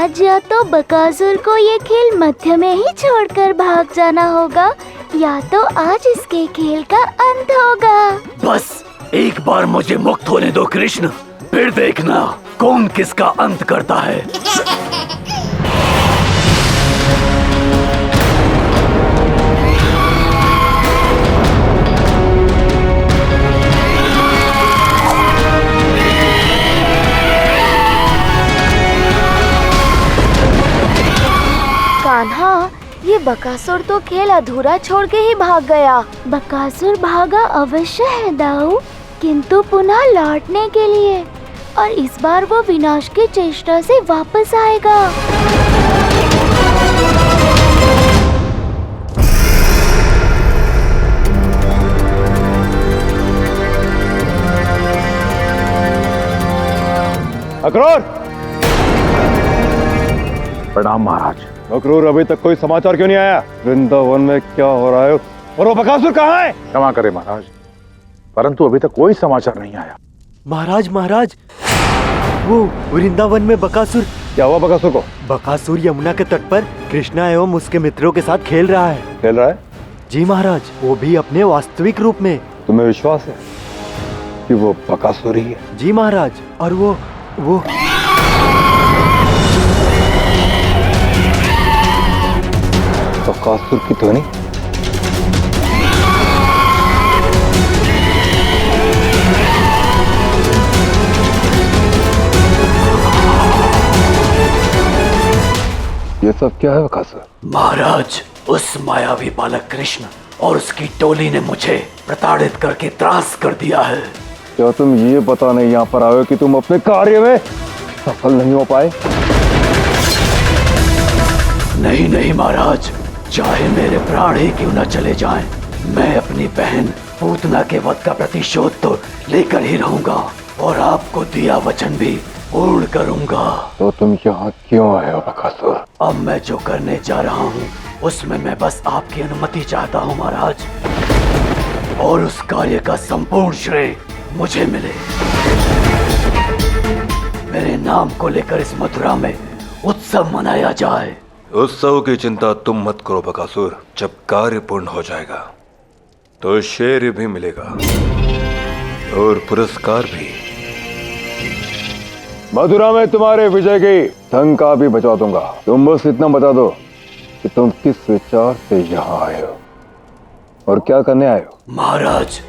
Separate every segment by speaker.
Speaker 1: आज या तो बकासुर को ये खेल मध्य में ही छोड़कर भाग जाना होगा, या तो आज इसके खेल का अंत होगा।
Speaker 2: बस एक बार मुझे मुक्त होने दो कृष्ण, फिर देखना कौन किसका अंत करता है।
Speaker 1: कान्हा, ये बकासुर तो खेल अधूरा छोड़ के ही भाग गया। बकासुर भागा अवश्य है दाऊ, किंतु पुनः लौटने के लिए, और इस बार वो विनाश की चेष्टा से वापस आएगा।
Speaker 3: अक्रूर!
Speaker 4: प्रणाम महाराज।
Speaker 3: अक्रूर, अभी तक कोई समाचार क्यों नहीं आया? वृंदावन में क्या हो रहा है और वो बकासुर कहाँ है?
Speaker 4: क्षमा करें महाराज, परंतु अभी तक कोई समाचार नहीं आया।
Speaker 5: महाराज, वो वृंदावन में बकासुर।
Speaker 3: क्या हुआ बकासुर को?
Speaker 5: बकासुर यमुना के तट पर कृष्णा एवं उसके मित्रों के साथ खेल रहा है।
Speaker 3: खेल रहा है?
Speaker 5: जी महाराज, वो भी अपने वास्तविक रूप में।
Speaker 3: तुम्हें विश्वास है कि वो बकासुर ही है?
Speaker 5: जी महाराज, और वो
Speaker 3: बकासुर की ध्वनि? ये सब क्या है बकासुर?
Speaker 2: महाराज, उस मायावी बालक कृष्ण और उसकी टोली ने मुझे प्रताड़ित करके त्रास कर दिया है।
Speaker 3: क्या तुम ये बताने यहाँ पर आए हो कि तुम अपने कार्य में सफल नहीं हो पाए?
Speaker 2: नहीं महाराज, चाहे मेरे प्राण ही क्यों न चले जाएं, मैं अपनी बहन पूतना के वध का प्रतिशोध तो लेकर ही रहूंगा और आपको दिया वचन भी पूर्ण करूंगा।
Speaker 3: तो तुम यहाँ क्यों आए हो बकासुर?
Speaker 2: अब मैं जो करने जा रहा हूँ उसमें मैं बस आपकी अनुमति चाहता हूँ महाराज, और उस कार्य का संपूर्ण श्रेय मुझे मिले। मेरे नाम को लेकर इस मथुरा में उत्सव मनाया जाए।
Speaker 6: उत्सव की चिंता तुम मत करो बकासुर, जब कार्य पूर्ण हो जाएगा तो शेर भी मिलेगा और पुरस्कार भी।
Speaker 3: मथुरा में तुम्हारे विजय की शंका भी बचा दूंगा। तुम बस इतना बता दो कि तुम किस विचार से यहाँ आए हो और क्या करने आए हो?
Speaker 2: महाराज,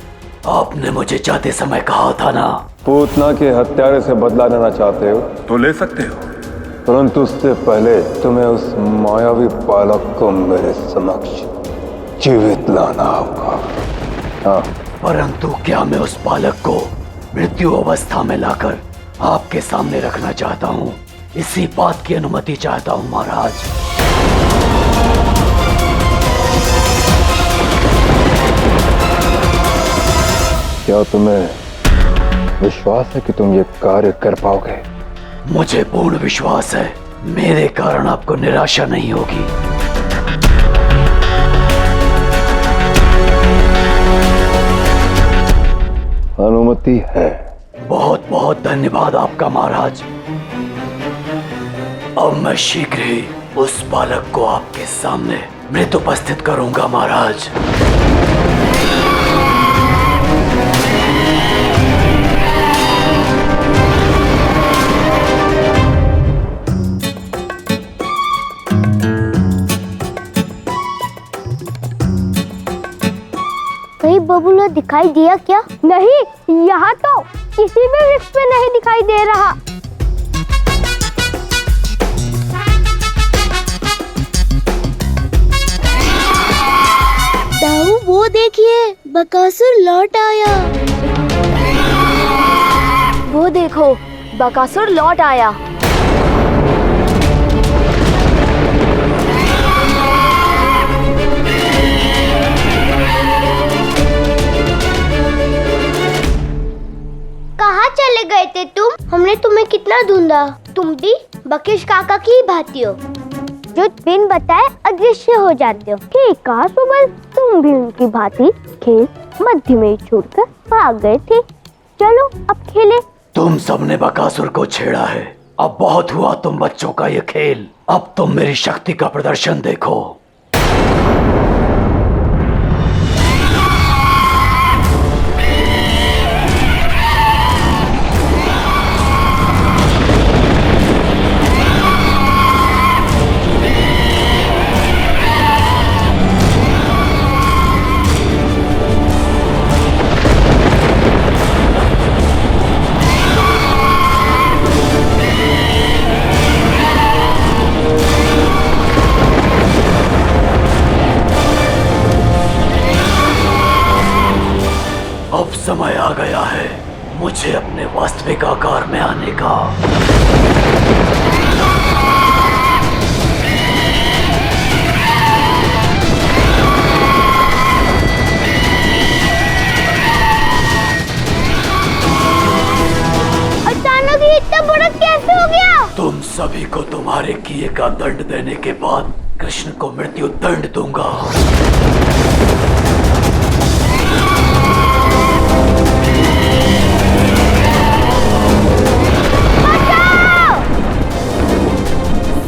Speaker 2: आपने मुझे जाते समय कहा था ना,
Speaker 3: पूतना के हत्यारे से बदला लेना चाहते हो
Speaker 6: तो ले सकते हो,
Speaker 3: परंतु उससे पहले तुम्हें उस मायावी बालक को मेरे समक्ष जीवित लाना होगा। हाँ।
Speaker 2: परंतु क्या मैं उस बालक को मृत्यु अवस्था में लाकर आपके सामने रखना चाहता हूँ? इसी बात की अनुमति चाहता हूँ महाराज।
Speaker 3: क्या तुम्हें विश्वास है कि तुम ये कार्य कर पाओगे?
Speaker 2: मुझे पूर्ण विश्वास है, मेरे कारण आपको निराशा नहीं होगी।
Speaker 3: अनुमति है।
Speaker 2: बहुत बहुत धन्यवाद आपका महाराज। अब मैं शीघ्र ही उस बालक को आपके सामने मृत उपस्थित करूंगा महाराज।
Speaker 1: कहीं बबुला दिखाई दिया क्या?
Speaker 7: नहीं, यहाँ तो किसी भी वृक्ष पे नहीं दिखाई दे रहा।
Speaker 1: दाऊ, वो देखिए, बकासुर लौट आया।
Speaker 7: वो देखो, बकासुर लौट आया।
Speaker 1: कहाँ चले गए थे तुम? हमने तुम्हें कितना ढूंढा। तुम भी बकेश काका की ही भांति हो, जो बिन बताए अदृश्य हो जाते हो।
Speaker 7: ठीक कहा सुबल, तुम भी उनकी भांति खेल मध्य में छोड़कर भाग गए थे। चलो अब खेले।
Speaker 2: तुम सबने बकासुर को छेड़ा है, अब बहुत हुआ तुम बच्चों का ये खेल। अब तुम मेरी शक्ति का प्रदर्शन देखो। अब समय आ गया है मुझे अपने वास्तविक आकार में आने का।
Speaker 7: अचानक ही इतना बड़ा कैसे हो गया?
Speaker 2: तुम सभी को तुम्हारे किए का दंड देने के बाद कृष्ण को मृत्यु दंड दूंगा।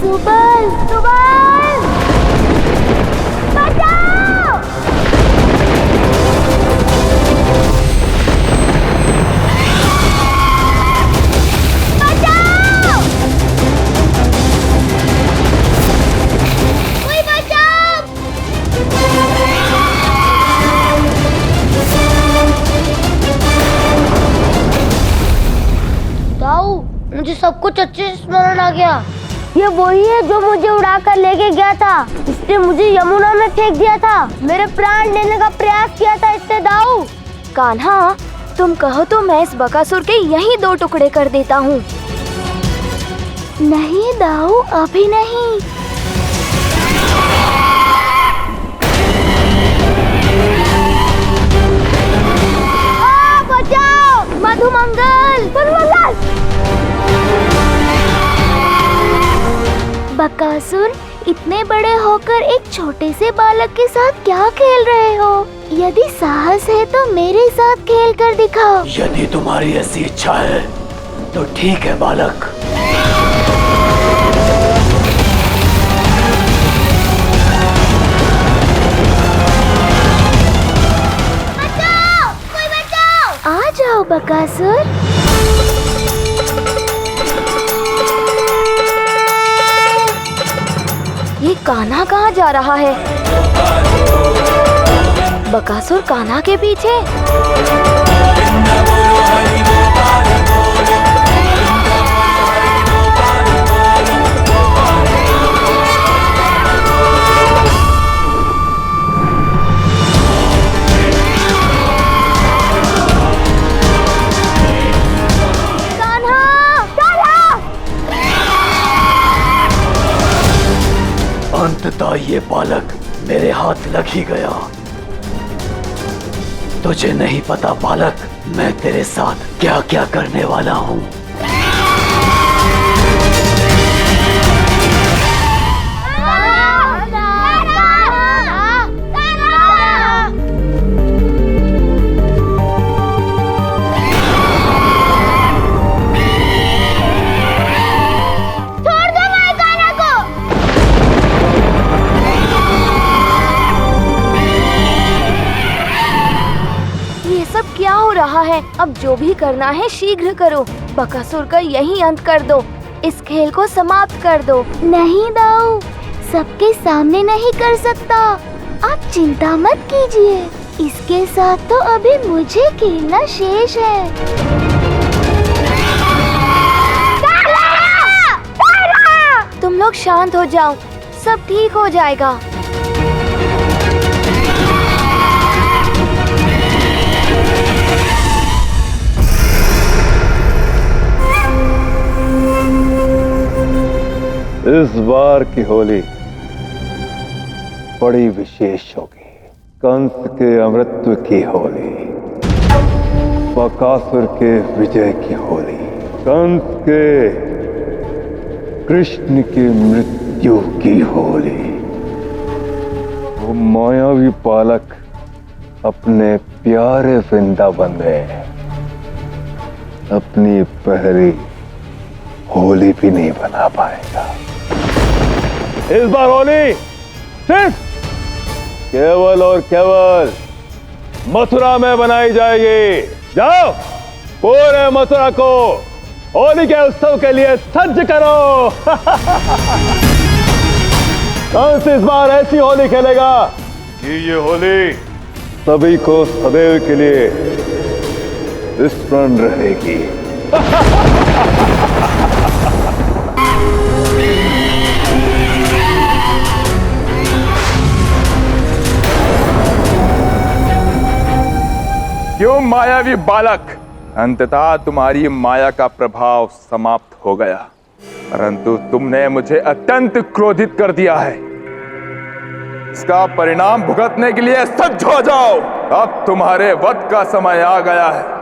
Speaker 7: सुबल, सुबल, बचाओ! बचाओ! कोई बचाओ!
Speaker 8: ताऊ, मुझे सब कुछ अच्छे से स्मरण आ गया।
Speaker 7: ये वही है जो मुझे उड़ा कर लेके गया था। इसने मुझे यमुना में फेंक दिया था। मेरे प्राण लेने का प्रयास किया था इसने दाऊ।
Speaker 1: कान्हा, तुम कहो तो मैं इस बकासुर के यहीं 2 टुकड़े कर देता हूँ। नहीं दाऊ, अभी नहीं।
Speaker 7: बचाओ!
Speaker 1: मधुमंगल! बकासुर, इतने बड़े होकर एक छोटे से बालक के साथ क्या खेल रहे हो? यदि साहस है तो मेरे साथ खेल कर दिखाओ।
Speaker 2: यदि तुम्हारी ऐसी इच्छा है तो ठीक है बालक।
Speaker 7: बचाओ! कोई बचाओ!
Speaker 1: आ जाओ बकासुर। ये कान्हा कहाँ जा रहा है? बकासुर कान्हा के पीछे।
Speaker 2: अंततः ये बालक मेरे हाथ लग ही गया। तुझे नहीं पता बालक, मैं तेरे साथ क्या क्या करने वाला हूँ।
Speaker 1: क्या हो रहा है? अब जो भी करना है शीघ्र करो। बकासुर का यही अंत कर दो। इस खेल को समाप्त कर दो।
Speaker 7: नहीं दाऊ, सबके सामने नहीं कर सकता। आप चिंता मत कीजिए। इसके साथ तो अभी मुझे खेलना शेष है।
Speaker 1: तुम लोग शांत हो जाओ, सब ठीक हो जाएगा।
Speaker 3: इस बार की होली बड़ी विशेष होगी। कंस के अमृत्व की होली, बकासुर के विजय की होली, कंस के कृष्ण की मृत्यु की होली। वो मायावी बालक अपने प्यारे वृंदावन में अपनी पहली होली भी नहीं बना पाएगा। इस बार होली सिर्फ केवल और केवल मथुरा में बनाई जाएगी। जाओ, पूरे मथुरा को होली के उत्सव के लिए सज्ज करो। कंस इस बार ऐसी होली खेलेगा कि ये होली सभी को सदैव के लिए स्मरण रहेगी।
Speaker 9: क्यों मायावी बालक, अंततः तुम्हारी माया का प्रभाव समाप्त हो गया, परंतु तुमने मुझे अत्यंत क्रोधित कर दिया है। इसका परिणाम भुगतने के लिए सज्ज हो जाओ। अब तुम्हारे वध का समय आ गया है।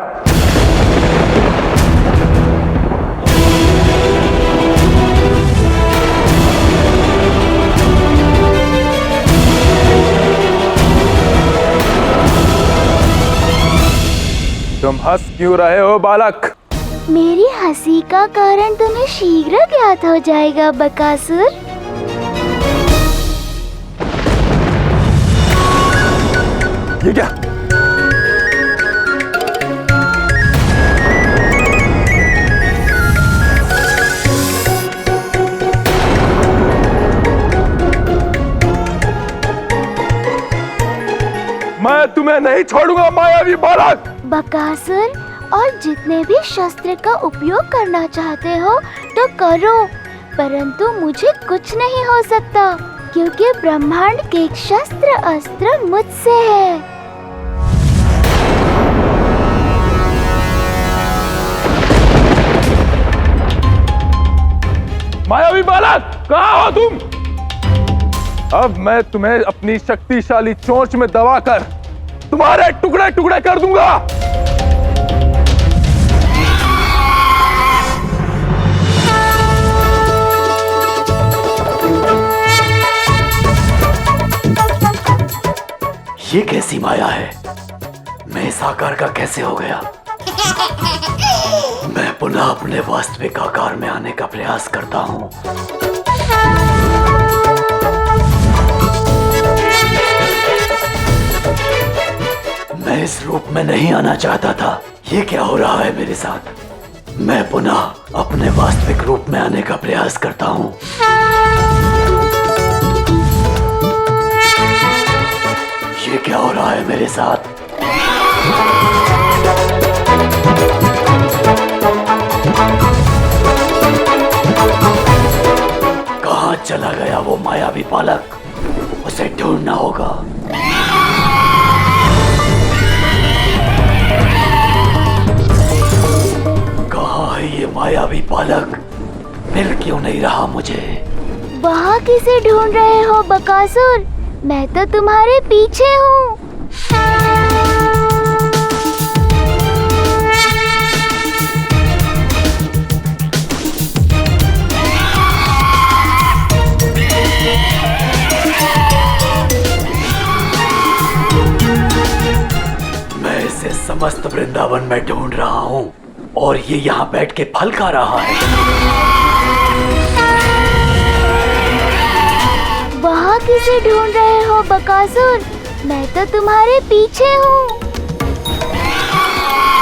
Speaker 9: तुम हंस क्यों रहे हो बालक?
Speaker 7: मेरी हंसी का कारण तुम्हें शीघ्र ज्ञात हो जाएगा बकासुर।
Speaker 9: ये क्या? मैं तुम्हें नहीं छोड़ूंगा मायावी बालक।
Speaker 7: बकासुर, और जितने भी शस्त्र का उपयोग करना चाहते हो तो करो, परंतु मुझे कुछ नहीं हो सकता क्योंकि ब्रह्मांड के शस्त्र अस्त्र मुझसे है।
Speaker 9: मायावी बालक, कहाँ हो तुम? अब मैं तुम्हें अपनी शक्तिशाली चोंच में दबाकर तुम्हारे टुकड़े टुकड़े कर दूंगा।
Speaker 2: ये कैसी माया है? मैं इस आकार का कैसे हो गया? मैं पुनः अपने वास्तविक आकार में आने का प्रयास करता हूँ। मैं इस रूप में नहीं आना चाहता था। ये क्या हो रहा है मेरे साथ? मैं पुनः अपने वास्तविक रूप में आने का प्रयास करता हूँ। ये क्या हो रहा है मेरे साथ? कहाँ चला गया वो मायावी बालक? उसे ढूंढना होगा। कहाँ है ये मायावी बालक? मिल क्यों नहीं रहा मुझे?
Speaker 7: वहाँ किसे ढूंढ रहे हो बकासुर? मैं तो तुम्हारे पीछे हूँ।
Speaker 2: मैं इसे समस्त वृंदावन में ढूंढ रहा हूँ और ये यहाँ बैठ के फल खा रहा है।
Speaker 7: वहाँ किसे ढूंढ रहे हो बकासुर? मैं तो तुम्हारे पीछे हूँ।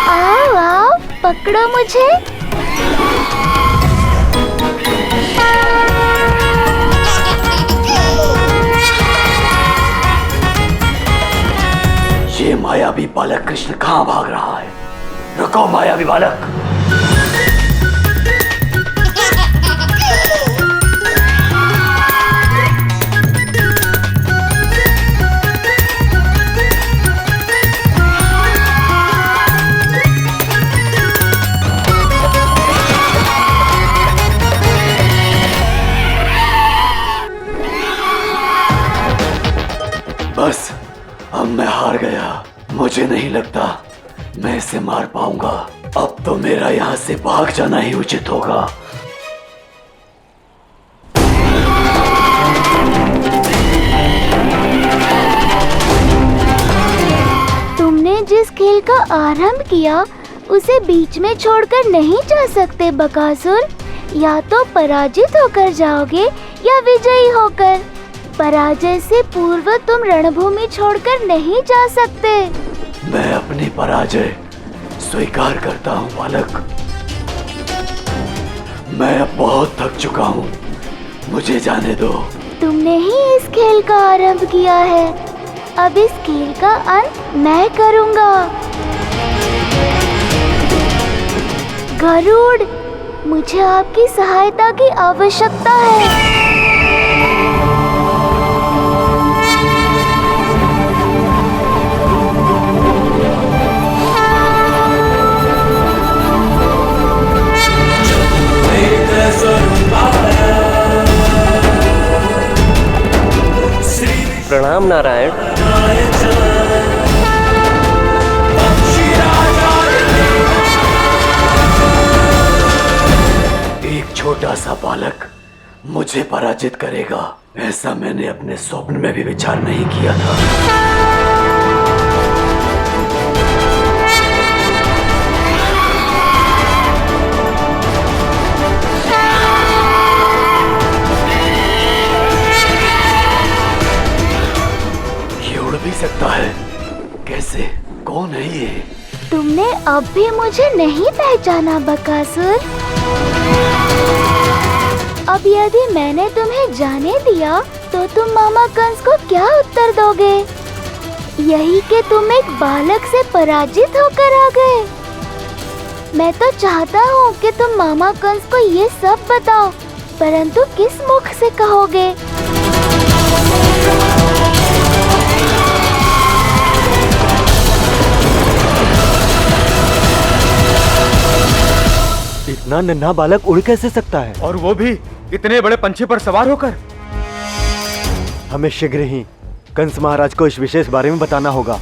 Speaker 7: आओ आओ, पकड़ो मुझे।
Speaker 2: ये मायावी बालक कृष्ण कहाँ भाग रहा है? रुको मायावी बालक। बस अब मैं हार गया। मुझे नहीं लगता मैं इसे मार पाऊंगा। अब तो मेरा यहाँ से भाग जाना ही उचित होगा।
Speaker 7: तुमने जिस खेल का आरंभ किया उसे बीच में छोड़कर नहीं जा सकते बकासुर।
Speaker 1: या तो पराजित होकर जाओगे या विजयी होकर। पराजय से पूर्व तुम रणभूमि छोड़कर नहीं जा सकते।
Speaker 2: मैं अपनी पराजय स्वीकार करता हूँ बालक। मैं अब बहुत थक चुका हूँ, मुझे जाने दो।
Speaker 1: तुमने ही इस खेल का आरंभ किया है, अब इस खेल का अंत मैं करूँगा। गरुड़, मुझे आपकी सहायता की आवश्यकता है।
Speaker 10: प्रणाम नारायण।
Speaker 2: एक छोटा सा बालक मुझे पराजित करेगा, ऐसा मैंने अपने स्वप्न में भी विचार नहीं किया था। भी सकता है? कैसे? कौन है ये?
Speaker 1: तुमने अब भी मुझे नहीं पहचाना बकासुर? अब यदि मैंने तुम्हें जाने दिया तो तुम मामा कंस को क्या उत्तर दोगे? यही कि तुम एक बालक से पराजित होकर आ गए। मैं तो चाहता हूँ कि तुम मामा कंस को ये सब बताओ, परंतु किस मुख से कहोगे?
Speaker 5: इतना नन्हा बालक उड़ कैसे सकता है?
Speaker 10: और वो भी इतने बड़े पंछी पर सवार होकर?
Speaker 5: हमें शीघ्र ही कंस महाराज को इस विशेष बारे में बताना होगा।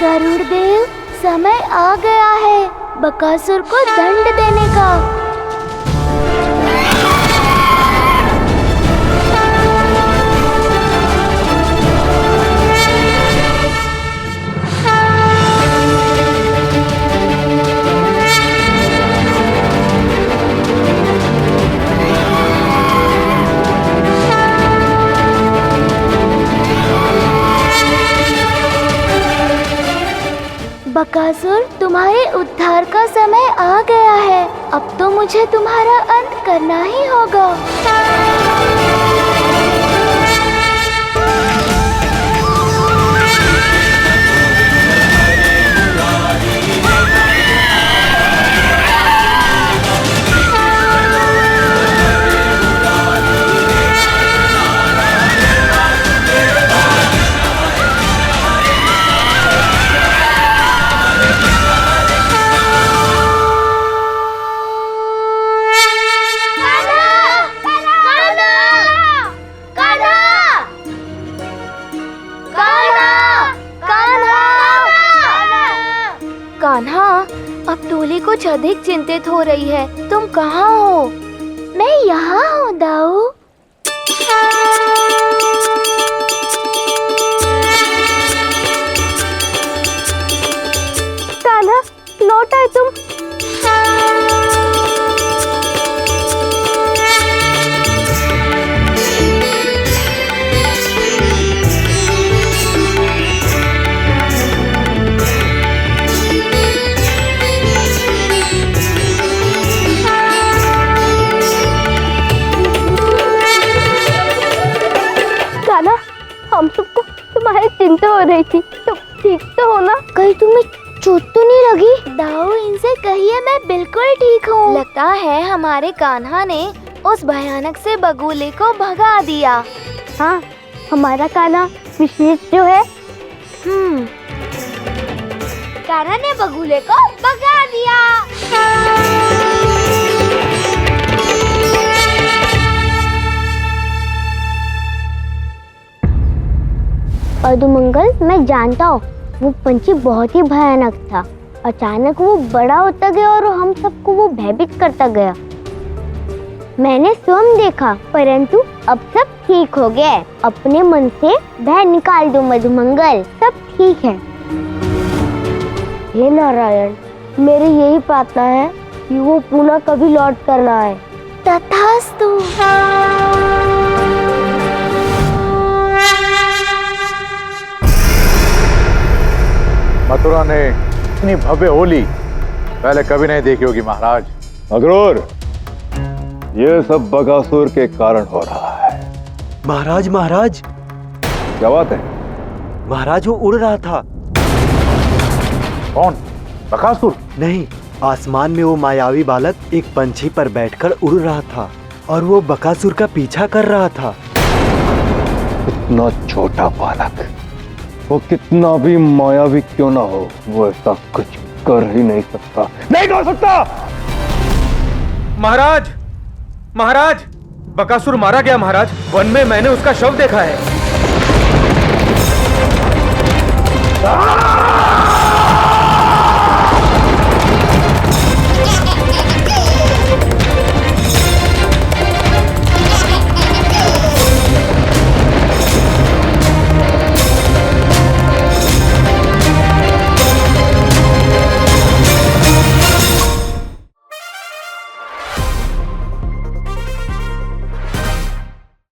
Speaker 1: गरुड़देव, समय आ गया है बकासुर को दंड देने का। बकासुर, तुम्हारे उद्धार का समय आ गया है। अब तो मुझे तुम्हारा अंत करना ही होगा। कान्हा, अब टोली कुछ अधिक चिंतित हो रही है। तुम कहाँ हो? मैं यहाँ हूँ दाऊ। कान्हा, लौट आए तुम। हम सबको तुम्हारी चिंता हो रही थी, तुम ठीक तो हो ना?
Speaker 7: कहीं तुम्हें चोट तो नहीं लगी?
Speaker 1: दाऊ, इनसे कहिए मैं बिल्कुल ठीक हूँ। लगता है हमारे कान्हा ने उस भयानक से बगुले को भगा दिया।
Speaker 7: हाँ, हमारा कान्हा विशेष जो है।
Speaker 1: कान्हा ने बगुले को भगा दिया।
Speaker 7: अधुमंगल, मैं जानता हूँ वो पंछी बहुत ही भयानक था। अचानक वो बड़ा होता गया और हम सबको वो भयभीत करता गया। मैंने स्वयं देखा, परंतु अब सब ठीक हो गया। अपने मन से भय निकाल दो मधुमंगल, सब ठीक है।
Speaker 8: हे नारायण, मेरी यही प्रार्थना है कि वो पुनः कभी लौट कर ना आए।
Speaker 1: तथास्तु।
Speaker 4: मथुरा ने इतनी भव्य होली पहले कभी नहीं देखी होगी महाराज।
Speaker 3: अक्रूर, ये सब बकासुर के कारण हो रहा है।
Speaker 5: महाराज महाराज
Speaker 3: क्या बात है?
Speaker 5: महाराज वो उड़ रहा था।
Speaker 4: कौन? बकासुर?
Speaker 5: नहीं, आसमान में वो मायावी बालक एक पंछी पर बैठकर उड़ रहा था और वो बकासुर का पीछा कर रहा था।
Speaker 3: इतना छोटा बालक, वो कितना भी मायावी क्यों ना हो, वो ऐसा कुछ कर ही नहीं सकता। नहीं कर सकता।
Speaker 10: महाराज महाराज, बकासुर मारा गया महाराज। वन में मैंने उसका शव देखा है।